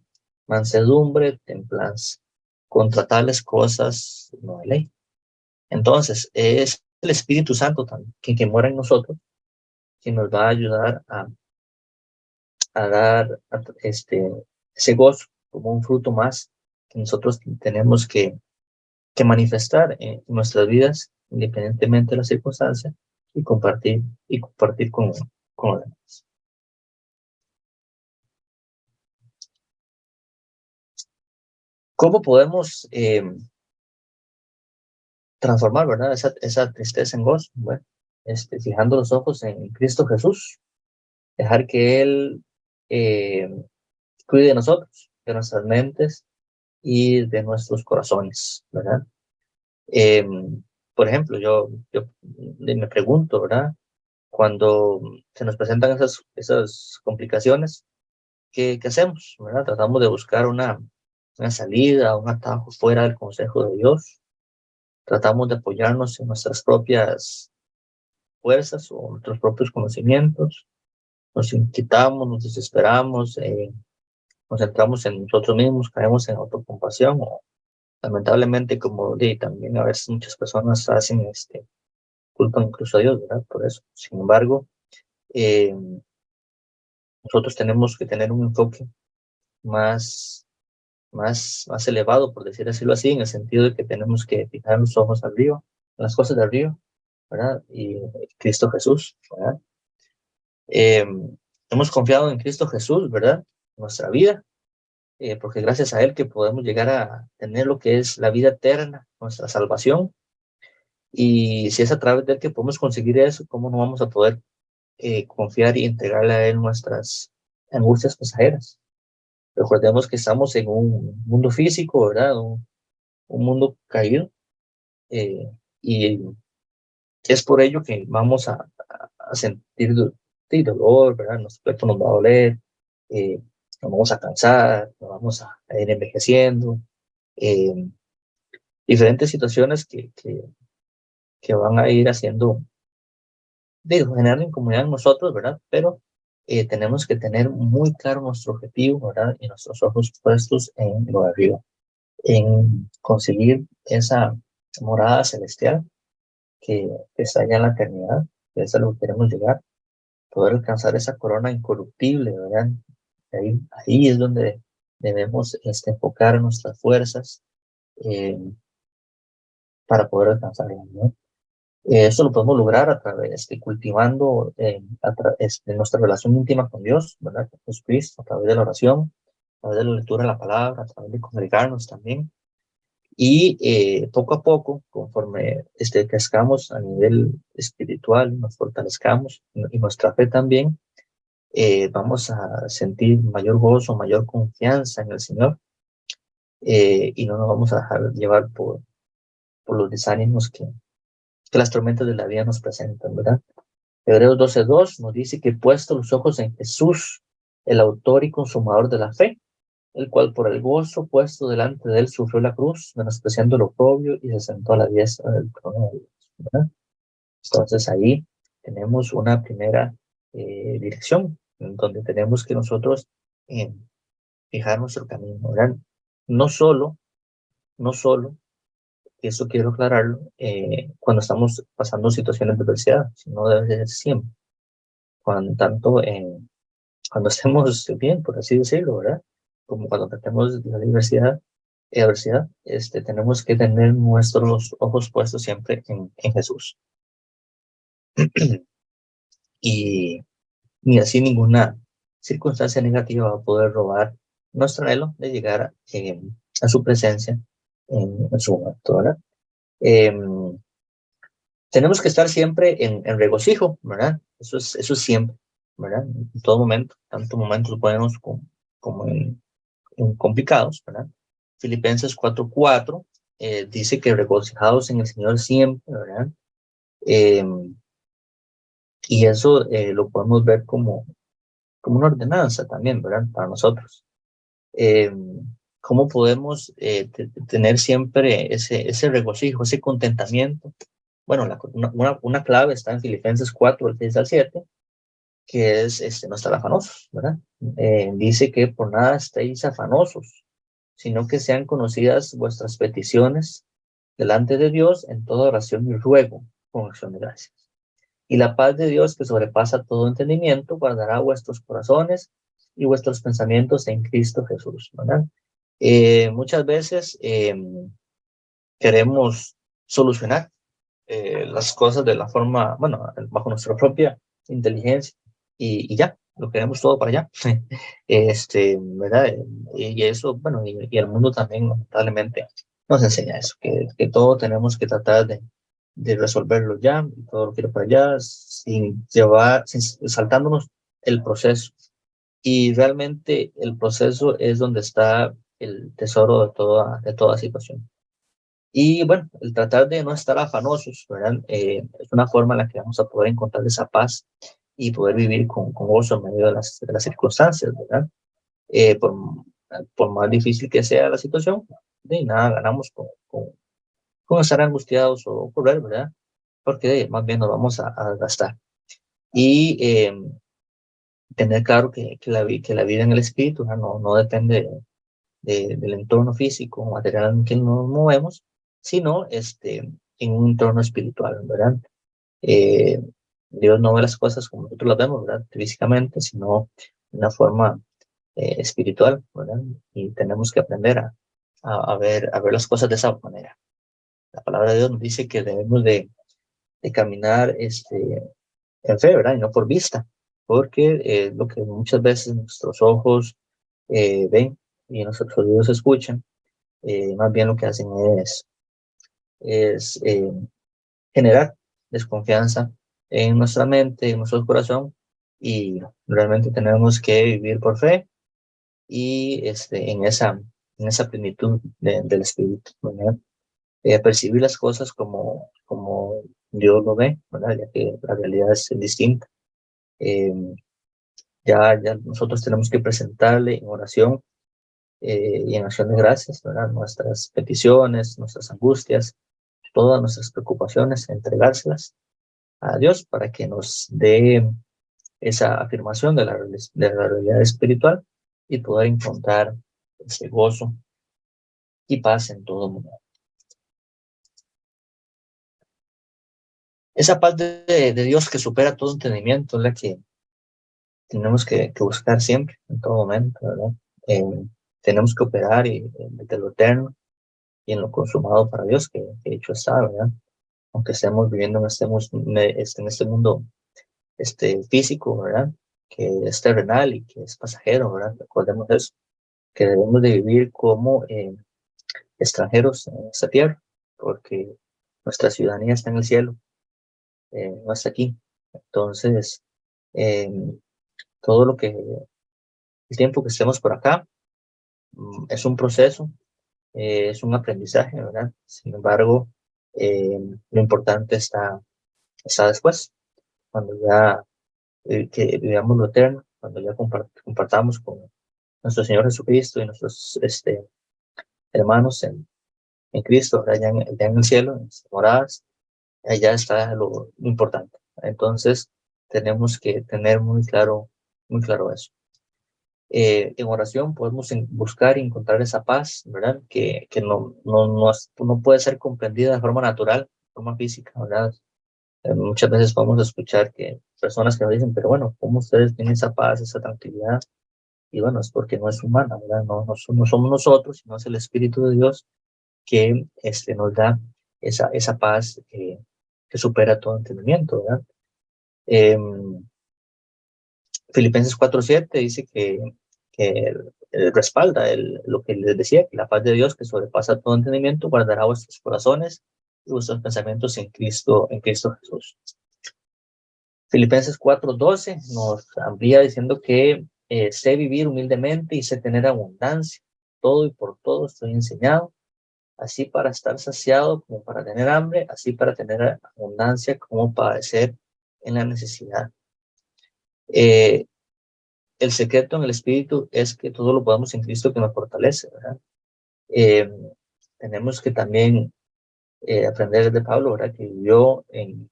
mansedumbre, templanza. Contra tales cosas no hay ley. Entonces, es el Espíritu Santo también, que mora en nosotros, que nos va a ayudar a dar ese gozo como un fruto más que nosotros tenemos que manifestar en nuestras vidas, independientemente de las circunstancias, y compartir con los demás. ¿Cómo podemos transformar, ¿verdad? Esa tristeza en gozo? Bueno, fijando los ojos en Cristo Jesús, dejar que Él eh, cuide de nosotros, de nuestras mentes y de nuestros corazones, ¿verdad? Eh, por ejemplo, yo me pregunto, ¿verdad? Cuando se nos presentan esas complicaciones, ¿qué hacemos? ¿Verdad? Tratamos de buscar una salida, un atajo fuera del consejo de Dios. Tratamos de apoyarnos en nuestras propias fuerzas o nuestros propios conocimientos. Nos inquietamos, nos desesperamos, nos centramos en nosotros mismos, caemos en autocompasión o lamentablemente, como también a veces muchas personas hacen, culpan incluso a Dios, ¿verdad? Por eso. Sin embargo, eh, nosotros tenemos que tener un enfoque más elevado, por decirlo así, en el sentido de que tenemos que fijar los ojos arriba, en las cosas de arriba, ¿verdad? Y Cristo Jesús, ¿verdad? Eh, hemos confiado en Cristo Jesús, ¿verdad? Nuestra vida. porque gracias a Él que podemos llegar a tener lo que es la vida eterna, nuestra salvación, y si es a través de Él que podemos conseguir eso, ¿cómo no vamos a poder confiar y entregarle a Él nuestras angustias pasajeras? Recordemos que estamos en un mundo físico, ¿verdad? Un mundo caído, y es por ello que vamos a sentir dolor, ¿verdad? Nuestro cuerpo nos va a doler, nos vamos a cansar, nos vamos a ir envejeciendo, eh, diferentes situaciones que van a ir haciendo, digo, generar incomodidad en nosotros, ¿verdad? Pero tenemos que tener muy claro nuestro objetivo, ¿verdad? Y nuestros ojos puestos en lo de arriba, en conseguir esa morada celestial que está allá en la eternidad, que es a lo que queremos llegar, poder alcanzar esa corona incorruptible, ¿verdad? Ahí es donde debemos enfocar nuestras fuerzas eh, para poder alcanzarlo, ¿no? Eso lo podemos lograr a través de cultivando nuestra relación íntima con Dios, ¿verdad? Con Jesucristo, a través de la oración, a través de la lectura de la palabra, a través de congregarnos también. Y poco a poco, conforme crezcamos a nivel espiritual, nos fortalezcamos y nuestra fe también, vamos a sentir mayor gozo, mayor confianza en el Señor, y no nos vamos a dejar llevar por los desánimos que las tormentas de la vida nos presentan, ¿verdad? Hebreos 12:2 nos dice que puesto los ojos en Jesús, el autor y consumador de la fe, el cual por el gozo puesto delante de él sufrió la cruz, menospreciando lo oprobio y se sentó a la diestra del trono de Dios, ¿verdad? Entonces ahí tenemos una primera dirección, en donde tenemos que nosotros eh, fijar nuestro camino, ¿verdad? No solo, no solo, y eso quiero aclararlo, cuando estamos pasando situaciones de adversidad, sino debe ser siempre, cuando tanto cuando estemos bien, por así decirlo, ¿verdad? Como cuando tratemos la adversidad, tenemos que tener nuestros ojos puestos siempre en Jesús. y, Ni así ninguna circunstancia negativa va a poder robar nuestro anhelo de llegar a su presencia en su momento, ¿verdad? Eh, Tenemos que estar siempre en regocijo, ¿verdad? Eso es siempre, ¿verdad? En todo momento, tanto momentos buenos como en complicados, ¿verdad? Filipenses 4:4 dice que regocijados en el Señor siempre, ¿verdad? Eh, y eso lo podemos ver como una ordenanza también, ¿verdad? Para nosotros. Eh, ¿Cómo podemos tener siempre ese regocijo, ese contentamiento? Bueno, una clave está en Filipenses 4:6-7, que es no estar afanosos, ¿verdad? Dice que por nada estéis afanosos, sino que sean conocidas vuestras peticiones delante de Dios en toda oración y ruego con acción de gracias. Y la paz de Dios, que sobrepasa todo entendimiento, guardará vuestros corazones y vuestros pensamientos en Cristo Jesús, ¿verdad? Muchas veces queremos solucionar las cosas de la forma, bueno, bajo nuestra propia inteligencia y ya, lo queremos todo para allá, ¿verdad? Y eso, bueno, y el mundo también lamentablemente nos enseña eso, que todo tenemos que tratar de resolverlo ya, y todo lo quiero para allá, saltándonos el proceso. Y realmente el proceso es donde está el tesoro de toda situación. Y bueno, el tratar de no estar afanosos, ¿verdad? Es una forma en la que vamos a poder encontrar esa paz y poder vivir con gozo en medio de las circunstancias, ¿verdad? Por más difícil que sea la situación, de nada ganamos con estar angustiados o correr, ¿verdad? Porque más bien nos vamos a gastar. Y tener claro que la vida en el espíritu, ¿no? No depende del entorno físico o material en que nos movemos, sino en un entorno espiritual, ¿verdad? Eh, Dios no ve las cosas como nosotros las vemos, ¿verdad? Físicamente, sino de una forma espiritual, ¿verdad? Y tenemos que aprender a ver las cosas de esa manera. La palabra de Dios nos dice que debemos de caminar en fe, ¿verdad? Y no por vista, porque lo que muchas veces nuestros ojos ven y nuestros oídos escuchan, más bien lo que hacen es generar desconfianza en nuestra mente, en nuestro corazón, y realmente tenemos que vivir por fe y en esa plenitud del Espíritu, ¿verdad? Percibir las cosas como Dios lo ve, ¿verdad? Ya que la realidad es distinta. Eh, ya nosotros tenemos que presentarle en oración y en acción de gracias, ¿verdad? Nuestras peticiones, nuestras angustias, todas nuestras preocupaciones, entregárselas a Dios para que nos dé esa afirmación de la realidad espiritual y poder encontrar ese gozo y paz en todo momento. Esa paz de Dios que supera todo entendimiento es la que tenemos que buscar siempre, en todo momento, ¿verdad? Tenemos que operar desde lo eterno y en lo consumado para Dios, que hecho está, ¿verdad? Aunque estemos viviendo en este mundo físico, ¿verdad? Que es terrenal y que es pasajero, ¿verdad? Recordemos eso, que debemos de vivir como extranjeros en esta tierra, porque nuestra ciudadanía está en el cielo, no está aquí. Entonces, eh, todo el tiempo que estemos por acá, es un proceso, es un aprendizaje, ¿verdad? Sin embargo, lo importante está después, cuando ya que vivamos lo eterno, cuando ya compartamos con nuestro Señor Jesucristo y nuestros hermanos en Cristo, ¿verdad? Ya en el cielo, en sus moradas, allá está lo importante. Entonces, tenemos que tener muy claro eso. En oración podemos buscar y encontrar esa paz, ¿verdad? Que no puede ser comprendida de forma natural, de forma física, ¿verdad? Muchas veces podemos escuchar que personas que nos dicen, pero bueno, ¿cómo ustedes tienen esa paz, esa tranquilidad? Y bueno, es porque no es humana, ¿verdad? No somos nosotros, sino es el Espíritu de Dios que nos da esa paz que supera todo entendimiento, ¿verdad? Eh, Filipenses 4:7 dice que respalda lo que les decía, que la paz de Dios que sobrepasa todo entendimiento guardará vuestros corazones y vuestros pensamientos en Cristo Jesús. Filipenses 4:12 nos amplía diciendo que sé vivir humildemente y sé tener abundancia. Todo y por todo estoy enseñado, así para estar saciado como para tener hambre, así para tener abundancia como padecer en la necesidad. Eh, el secreto en el Espíritu es que todo lo podemos en Cristo que nos fortalece, ¿verdad? Eh, Tenemos que también aprender de Pablo, ¿verdad? Que vivió en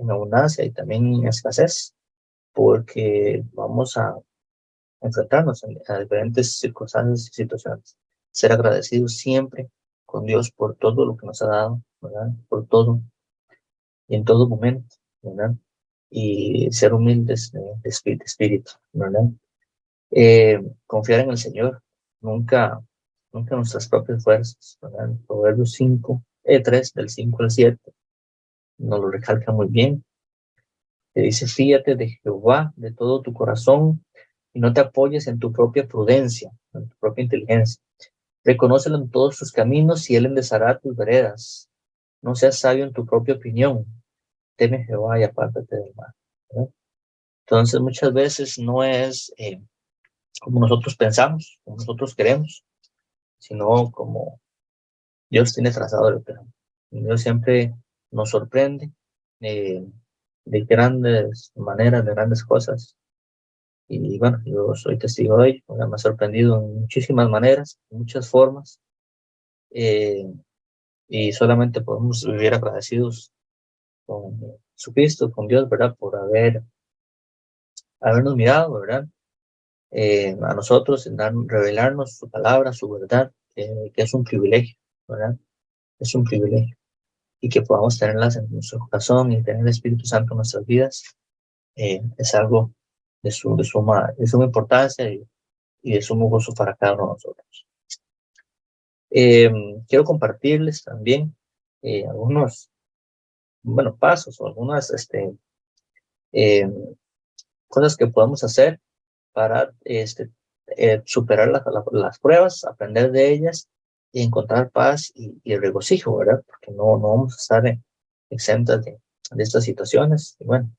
abundancia y también en escasez, porque vamos a enfrentarnos a diferentes circunstancias y situaciones. Ser agradecidos siempre con Dios por todo lo que nos ha dado, ¿verdad? Por todo y en todo momento, ¿verdad? Y ser humildes de espíritu, ¿verdad? Confiar en el Señor, nunca, nunca en nuestras propias fuerzas, ¿verdad? Proverbios 3 del 5 al 7, nos lo recalca muy bien, que dice, fíate de Jehová de todo tu corazón y no te apoyes en tu propia prudencia, en tu propia inteligencia. Reconócelo en todos tus caminos y él enderezará tus veredas. No seas sabio en tu propia opinión. Teme a Jehová y apártate del mal, ¿verdad? Entonces, muchas veces no es como nosotros pensamos, como nosotros queremos, sino como Dios tiene trazado el plan. Dios siempre nos sorprende eh, de grandes maneras, de grandes cosas. Y bueno, yo soy testigo de ello. Me ha sorprendido en muchísimas maneras, en muchas formas. eh, y solamente podemos vivir agradecidos con Jesucristo, con Dios, ¿verdad? Por habernos mirado, ¿verdad? A nosotros, en revelarnos su palabra, su verdad, que es un privilegio, ¿verdad? Es un privilegio. Y que podamos tenerlas en nuestro corazón y tener el Espíritu Santo en nuestras vidas, es algo de suma importancia y de sumo gozo para cada uno de nosotros. Quiero compartirles también algunos, bueno, pasos o algunas eh, cosas que podemos hacer para superar las pruebas, aprender de ellas y encontrar paz y regocijo, ¿verdad? Porque no vamos a estar exentas de estas situaciones. Y bueno,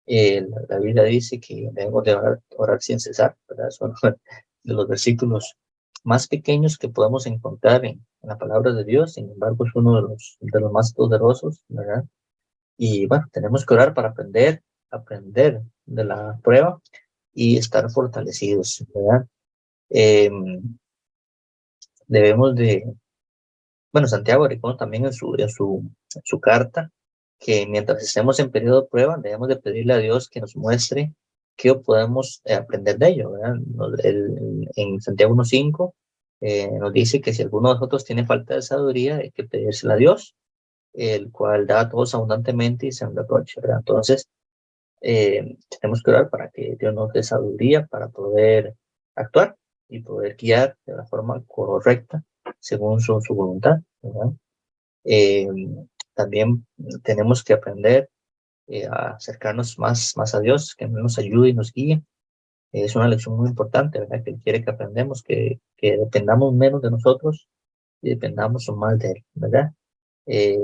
la Biblia dice que debemos de orar sin cesar, ¿verdad? Son de los versículos más pequeños que podemos encontrar en la palabra de Dios. Sin embargo, es uno de los más poderosos, ¿verdad? Y bueno, tenemos que orar para aprender de la prueba y estar fortalecidos, ¿verdad? Eh, Debemos de, bueno, Santiago reconoce también en su carta que mientras estemos en periodo de prueba, debemos de pedirle a Dios que nos muestre qué podemos aprender de ello, ¿verdad? En Santiago 1:5 nos dice que si alguno de nosotros tiene falta de sabiduría, hay que pedírsela a Dios, el cual da a todos abundantemente y sin reproche, ¿verdad? Entonces, tenemos que orar para que Dios nos dé sabiduría para poder actuar y poder guiar de la forma correcta según su voluntad, ¿verdad? Eh, También tenemos que aprender a acercarnos más a Dios, que nos ayude y nos guíe. Es una lección muy importante, ¿verdad? Que Él quiere que aprendamos, que dependamos menos de nosotros y dependamos más de Él, ¿verdad? Eh,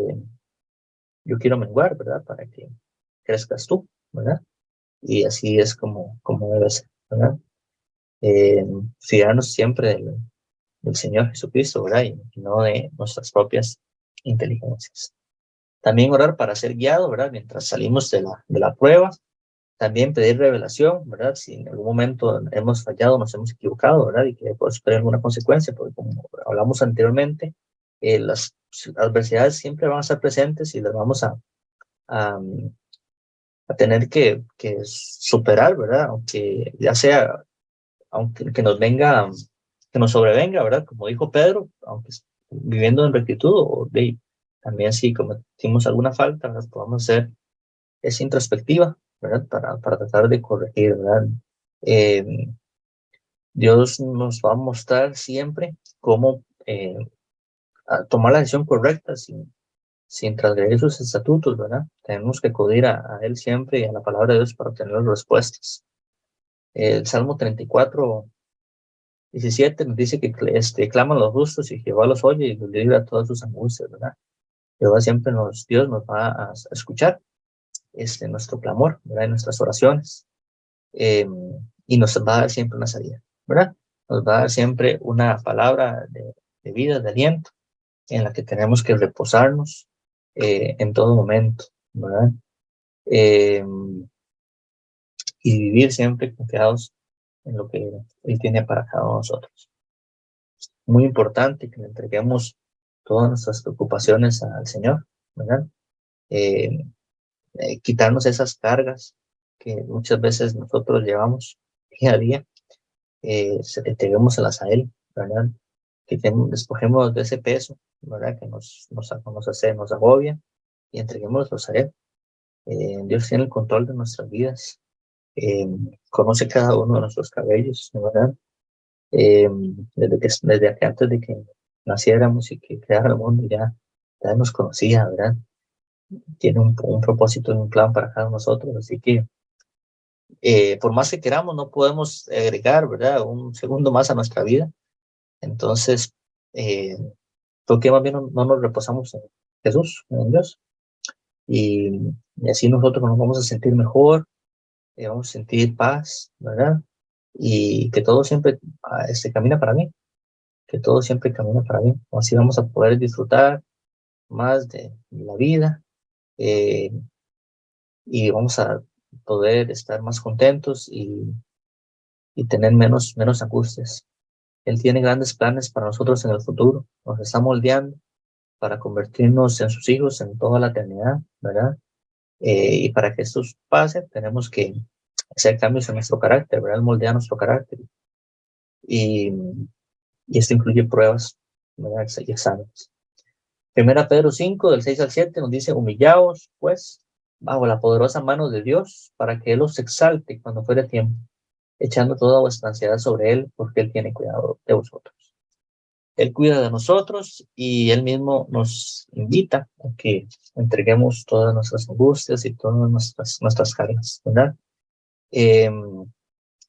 yo quiero menguar, ¿verdad? Para que crezcas tú, ¿verdad? Y así es como debe ser, ¿verdad? Fiarnos siempre del Señor Jesucristo, ¿verdad? Y no de nuestras propias inteligencias. También orar para ser guiado, ¿verdad? Mientras salimos de la prueba. También pedir revelación, ¿verdad? Si en algún momento hemos fallado, nos hemos equivocado, ¿verdad? Y que podemos tener alguna consecuencia, porque como hablamos anteriormente, las adversidades siempre van a estar presentes y las vamos a, a tener que superar, ¿verdad? Aunque ya sea, aunque que nos venga, que nos sobrevenga, ¿verdad? Como dijo Pedro, aunque viviendo en rectitud, o también si cometimos alguna falta, ¿verdad? Podamos hacer esa introspectiva, ¿verdad? Para tratar de corregir, ¿verdad? Eh, Dios nos va a mostrar siempre cómo tomar la decisión correcta sin transgredir sus estatutos, ¿verdad? Tenemos que acudir a Él siempre y a la palabra de Dios para obtener las respuestas. El Salmo 34:17 nos dice que claman los justos y Jehová los oye y los libra de todas sus angustias, ¿verdad? Jehová siempre Dios nos va a escuchar nuestro clamor, ¿verdad? En nuestras oraciones. eh, y nos va a dar siempre una salida, ¿verdad? Nos va a dar siempre una palabra de vida, de aliento, en la que tenemos que reposarnos en todo momento, ¿verdad? Eh, y vivir siempre confiados en lo que Él tiene para cada uno de nosotros. Muy importante que le entreguemos todas nuestras preocupaciones al Señor, ¿verdad? Eh, Quitarnos esas cargas que muchas veces nosotros llevamos día a día, entreguémoselas a Él, ¿verdad? Despojémonos de ese peso, ¿verdad? Que nos agobia y entreguémoslos a Él. Dios tiene el control de nuestras vidas, conoce cada uno de nuestros cabellos, ¿verdad? Desde que antes de que naciéramos y que creara el mundo ya nos conocía, ¿verdad? Tiene un propósito y un plan para cada uno de nosotros, así que por más que queramos, no podemos agregar, ¿verdad? Un segundo más a nuestra vida. Entonces, ¿por qué más bien no nos reposamos en Jesús, en Dios? Y así nosotros nos vamos a sentir mejor, vamos a sentir paz, ¿verdad? Y que todo siempre camina para mí, que todo siempre camina para mí. Así vamos a poder disfrutar más de la vida eh, y vamos a poder estar más contentos y tener menos angustias. Él tiene grandes planes para nosotros en el futuro, nos está moldeando para convertirnos en sus hijos en toda la eternidad, ¿verdad? Y para que esto pase, tenemos que hacer cambios en nuestro carácter, ¿verdad? Moldear nuestro carácter. Y, y esto incluye pruebas, ¿verdad? Y exámenes. Primera Pedro 5, del 6 al 7, nos dice, humillaos, pues, bajo la poderosa mano de Dios, para que Él os exalte cuando fuere tiempo, echando toda vuestra ansiedad sobre Él, porque Él tiene cuidado de vosotros. Él cuida de nosotros y Él mismo nos invita a que entreguemos todas nuestras angustias y todas nuestras cargas, ¿verdad?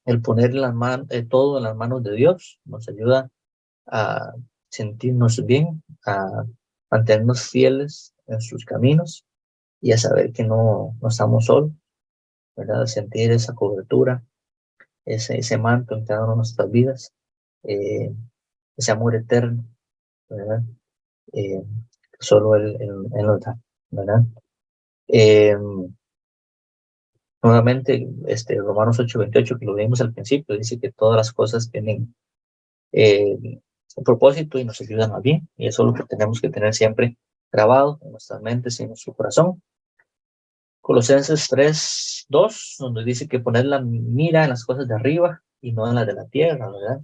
El poner todo en las manos de Dios nos ayuda a sentirnos bien, a mantenernos fieles en sus caminos y a saber que no estamos solos, ¿verdad? A sentir esa cobertura, ese manto en cada una de nuestras vidas, eh, ese amor eterno, ¿verdad? Eh, Solo él nos da, ¿verdad? Eh, Nuevamente, Romanos 8:28, que lo vimos al principio, dice que todas las cosas tienen eh, un propósito y nos ayudan a bien, y eso es lo que tenemos que tener siempre grabado en nuestras mentes y en nuestro corazón. Colosenses 3:2, donde dice que poner la mira en las cosas de arriba y no en las de la tierra, ¿verdad?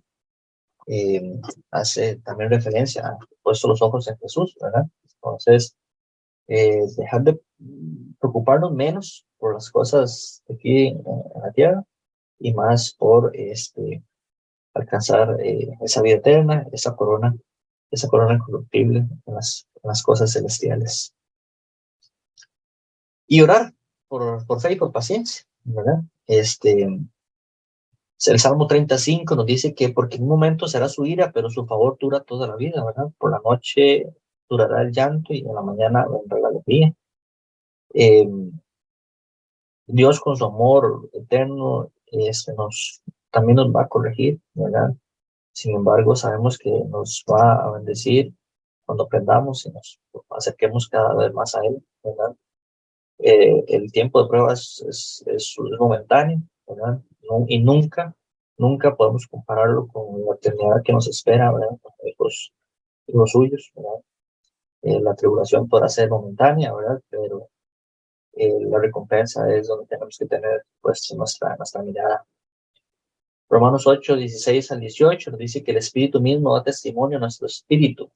Hace también referencia a puesto los ojos en Jesús, ¿verdad? Entonces, dejar de preocuparnos menos por las cosas de aquí en la tierra y más por alcanzar esa vida eterna, esa corona incorruptible en las cosas celestiales. Y orar por fe y por paciencia, ¿verdad? El Salmo 35 nos dice que porque en un momento será su ira, pero su favor dura toda la vida, ¿verdad? Por la noche durará el llanto y en la mañana vendrá la alegría. Eh, Dios con su amor eterno también nos va a corregir, ¿verdad? Sin embargo, sabemos que nos va a bendecir cuando aprendamos y nos acerquemos cada vez más a Él, ¿verdad? El tiempo de prueba es momentáneo, ¿verdad? Y nunca podemos compararlo con la eternidad que nos espera, ¿verdad? Los suyos, ¿verdad? La tribulación podrá ser momentánea, ¿verdad? Pero la recompensa es donde tenemos que tener pues nuestra mirada. Romanos 8:16-18 nos dice que el Espíritu mismo da testimonio a nuestro espíritu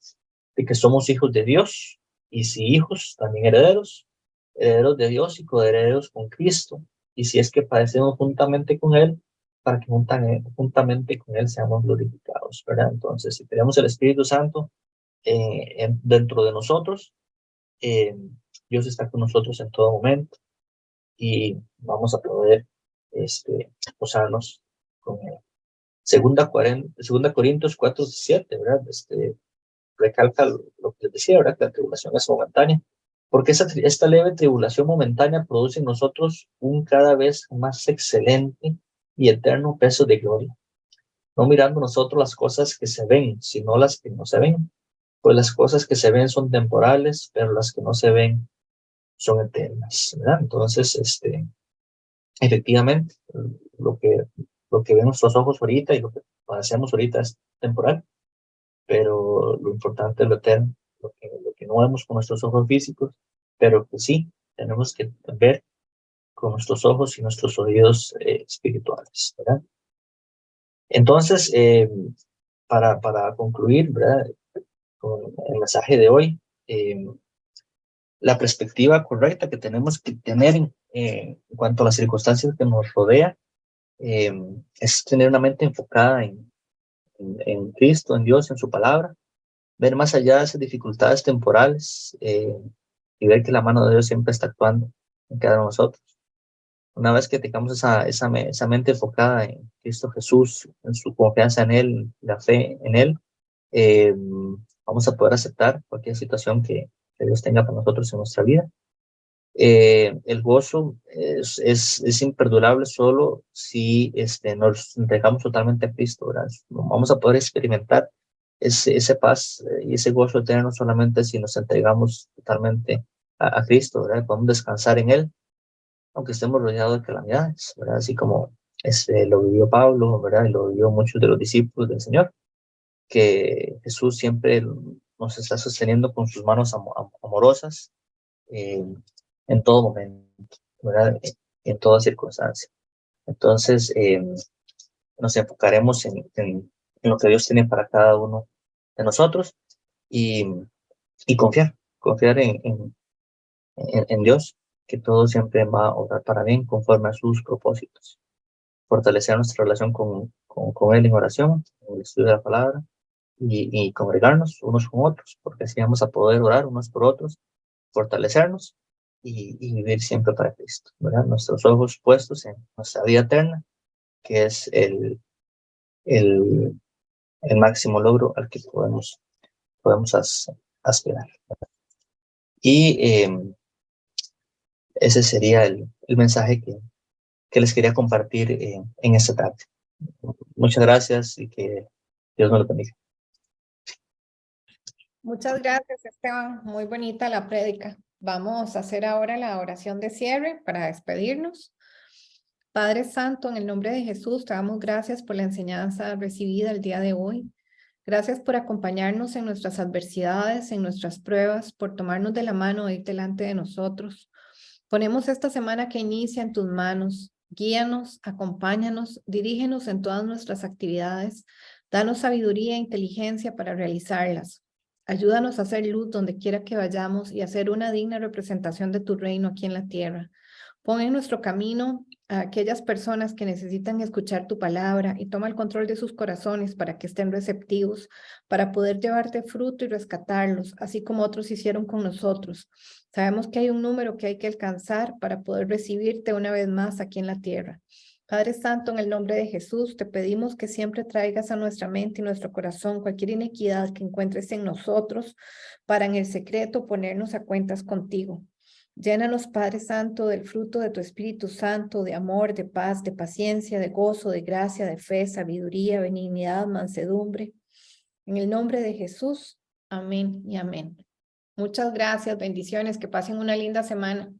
de que somos hijos de Dios, y si hijos, también herederos, herederos de Dios y coherederos con Cristo, y si es que padecemos juntamente con Él, para que juntamente con Él seamos glorificados, ¿verdad? Entonces, si tenemos el Espíritu Santo dentro de nosotros, eh, Dios está con nosotros en todo momento, y vamos a poder posarnos con Él. Segunda Corintios 4:17, ¿verdad? Recalca lo que les decía, ¿verdad? Que la tribulación es momentánea, porque esta leve tribulación momentánea produce en nosotros un cada vez más excelente y eterno peso de gloria, no mirando nosotros las cosas que se ven, sino las que no se ven, pues las cosas que se ven son temporales, pero las que no se ven son eternas, ¿verdad? Entonces, efectivamente, lo que, lo que ven nuestros ojos ahorita y lo que hacemos ahorita es temporal, pero lo importante es lo eterno, lo que no vemos con nuestros ojos físicos, pero que sí tenemos que ver con nuestros ojos y nuestros oídos espirituales, ¿verdad? Entonces, para concluir, ¿verdad? Con el mensaje de hoy, la perspectiva correcta que tenemos que tener en cuanto a las circunstancias que nos rodean es tener una mente enfocada en Cristo, en Dios, en su palabra, ver más allá de esas dificultades temporales y ver que la mano de Dios siempre está actuando en cada uno de nosotros. Una vez que tengamos esa mente enfocada en Cristo Jesús, en su confianza en Él, la fe en Él, vamos a poder aceptar cualquier situación que Dios tenga para nosotros en nuestra vida. El gozo es imperdurable solo si nos entregamos totalmente a Cristo, ¿verdad? Vamos a poder experimentar ese paz y ese gozo eterno solamente si nos entregamos totalmente a Cristo, ¿verdad? Podemos descansar en Él, aunque estemos rodeados de calamidades, ¿verdad? Así como lo vivió Pablo, ¿verdad? Y lo vivió muchos de los discípulos del Señor, que Jesús siempre nos está sosteniendo con sus manos amorosas, eh, en todo momento, ¿verdad? En toda circunstancia. Entonces, nos enfocaremos en lo que Dios tiene para cada uno de nosotros y, y confiar en Dios, que todo siempre va a obrar para bien conforme a sus propósitos. Fortalecer nuestra relación con Él en oración, en el estudio de la palabra y congregarnos unos con otros, porque así vamos a poder orar unos por otros, fortalecernos y vivir siempre para Cristo, ¿verdad? Nuestros ojos puestos en nuestra vida eterna, que es el máximo logro al que podemos aspirar. Y ese sería el mensaje que les quería compartir en esta tarde. Muchas gracias y que Dios nos lo bendiga. Muchas gracias, Esteban. Muy bonita la prédica. Vamos a hacer ahora la oración de cierre para despedirnos. Padre Santo, en el nombre de Jesús, te damos gracias por la enseñanza recibida el día de hoy. Gracias por acompañarnos en nuestras adversidades, en nuestras pruebas, por tomarnos de la mano e ir delante de nosotros. Ponemos esta semana que inicia en tus manos. Guíanos, acompáñanos, dirígenos en todas nuestras actividades. Danos sabiduría e inteligencia para realizarlas. Ayúdanos a hacer luz donde quiera que vayamos y a ser una digna representación de tu reino aquí en la tierra. Pon en nuestro camino a aquellas personas que necesitan escuchar tu palabra y toma el control de sus corazones para que estén receptivos, para poder llevarte fruto y rescatarlos, así como otros hicieron con nosotros. Sabemos que hay un número que hay que alcanzar para poder recibirte una vez más aquí en la tierra. Padre Santo, en el nombre de Jesús, te pedimos que siempre traigas a nuestra mente y nuestro corazón cualquier inequidad que encuentres en nosotros para en el secreto ponernos a cuentas contigo. Llénanos, Padre Santo, del fruto de tu Espíritu Santo, de amor, de paz, de paciencia, de gozo, de gracia, de fe, sabiduría, benignidad, mansedumbre. En el nombre de Jesús, amén y amén. Muchas gracias, bendiciones, que pasen una linda semana.